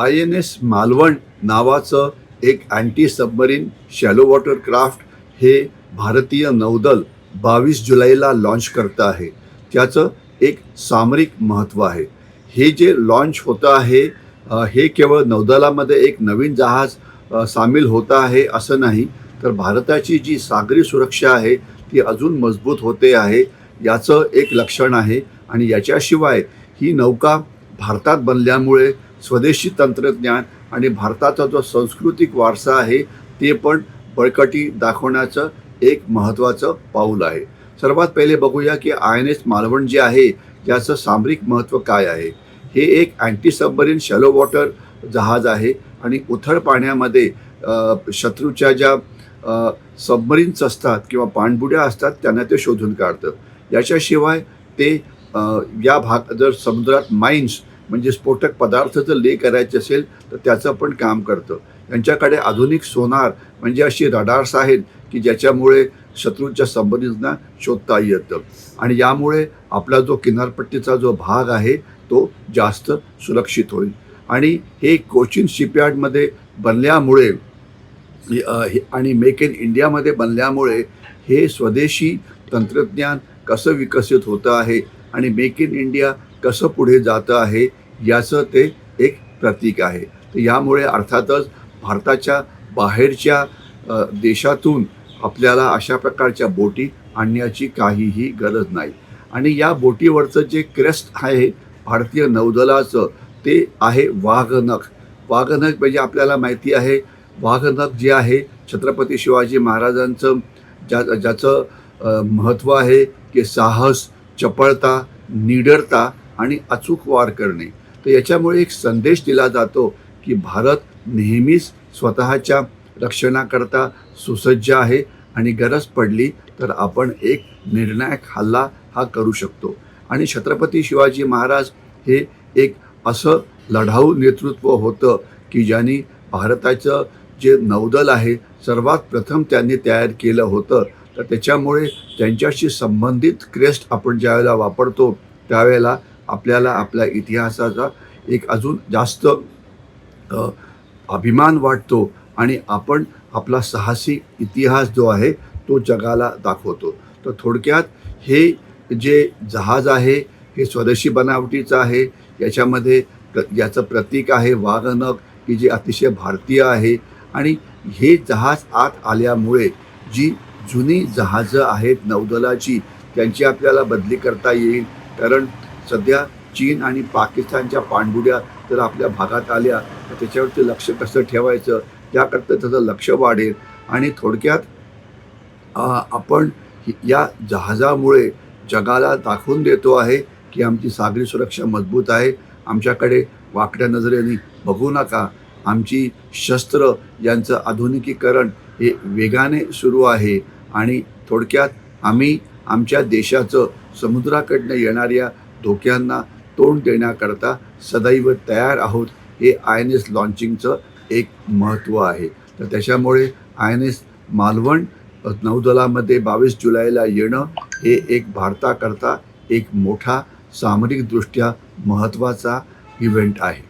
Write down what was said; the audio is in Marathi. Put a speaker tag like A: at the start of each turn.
A: INS मालवण नावाचं एक anti submarine shallow water craft हे भारतीय नौदल 22 जुलैला लॉन्च करतं आहे. त्याचं एक सामरिक महत्त्व आहे. हे जे लॉन्च होतं आहे हे केवळ नौदलामध्ये एक नवीन जहाज सामील होतं आहे असं नाही, तर भारताची जी सागरी सुरक्षा आहे ती अजून मजबूत होते आहे याचं एक लक्षण आहे. आणि याच्याशिवाय ही नौका भारतात बनल्यामुळे स्वदेशी तंत्रज्ञान आणि भारताचा जो सांस्कृतिक वारसा आहे ते पण बळकटी दाखवण्याचं एक महत्त्वाचं पाऊल आहे. सर्वात पहिले बघूया की INS मालवण जे आहे याचं सामरिक महत्त्व काय आहे. हे एक अँटी सबमरीन शॅलो वॉटर जहाज आहे आणि उथळ पाण्यामध्ये शत्रूच्या ज्या सबमरीन्स असतात किंवा पाणबुड्या असतात त्यांना ते शोधून काढतं. याच्याशिवाय ते जर समुद्रात माइन्स म्हणजे स्फोटक पदार्थ जर ले करायचे असेल तर त्याचं पण काम करतं. यांच्याकडे आधुनिक सोनार म्हणजे अशी रडार्स आहेत की ज्याच्यामुळे शत्रूच्या सबमरीन्सना शोधता येतं आणि यामुळे आपला जो किनारपट्टीचा जो भाग आहे तो जास्त सुरक्षित होईल. आणि हे कोचीन शिपयार्डमध्ये बनल्यामुळे आणि मेक इन इंडियामध्ये बनल्यामुळे हे स्वदेशी तंत्रज्ञान कसं विकसित होतं आहे आणि मेक इन इंडिया कसं पुढे जातं आहे याचं ते एक प्रतीक आहे. तर यामुळे अर्थातच भारताच्या बाहेरच्या देशातून आपल्याला अशा प्रकारच्या बोटी आणण्याची काहीही गरज नाही. आणि या बोटीवरचं जे क्रेस्ट आहे भारतीय नौदलाचं ते आहे वाघनख. वाघनख म्हणजे आपल्याला माहिती आहे वाघनख जे आहे छत्रपती शिवाजी महाराजांचं ज्याचं महत्त्व आहे की साहस, चपळता, निडरता आणि अचूक वार करणे. तर याच्यामुळे एक संदेश दिला जातो की भारत नेहमीच स्वतःच्या रक्षणाकरता सुसज्ज आहे आणि गरज पडली तर आपण एक निर्णायक हल्ला हा करू शकतो. आणि छत्रपती शिवाजी महाराज हे एक असं लढाऊ नेतृत्व होतं की ज्यांनी भारताचं जे नौदल आहे सर्वात प्रथम त्यांनी तयार केलं होतं. तर त्याच्यामुळे त्यांच्याशी संबंधित क्रेस्ट आपण ज्यावेळेला वापरतो त्यावेळेला आपल्याला आपल्या इतिहासाचा एक अजून जास्त अभिमान वाटतो आणि आपण आपला साहसी इतिहास जो आहे तो जगाला दाखवतो. तर थोडक्यात हे जे जहाज आहे हे स्वदेशी बनावटीचं आहे. याच्यामध्ये याचं प्रतीक आहे वाघनख की जे अतिशय भारतीय आहे. आणि हे जहाज आत आल्यामुळे जी जुनी जहाजं आहेत नौदलाची त्यांची आपल्याला बदली करता येईल. कारण सध्या चीन आणि पाकिस्तानच्या पाणबुड्या जर आपल्या भागात आल्या तर त्याच्यावरती लक्ष कसं ठेवायचं त्याकरता त्याचं लक्ष वाढेल. आणि थोडक्यात आपण या जहाजामुळे जगाला दाखवून देतो आहे की आमची सागरी सुरक्षा मजबूत आहे. आमच्याकडे वाकड्या नजरेने बघू नका. आमची शस्त्र यांचं आधुनिकीकरण हे वेगाने सुरू आहे. आणि थोडक्यात आम्ही आमच्या देशाचं समुद्राकडनं येणाऱ्या धोक्यांना तोंड देण्याकरता सदैव तयार आहोत. हे INS लॉन्चिंगचं एक महत्त्व आहे. तर त्याच्यामुळे INS मालवण नौदलामध्ये 22 जुलैला येणं हे एक भारताकरता एक मोठा सामरिकदृष्ट्या महत्त्वाचा इव्हेंट आहे.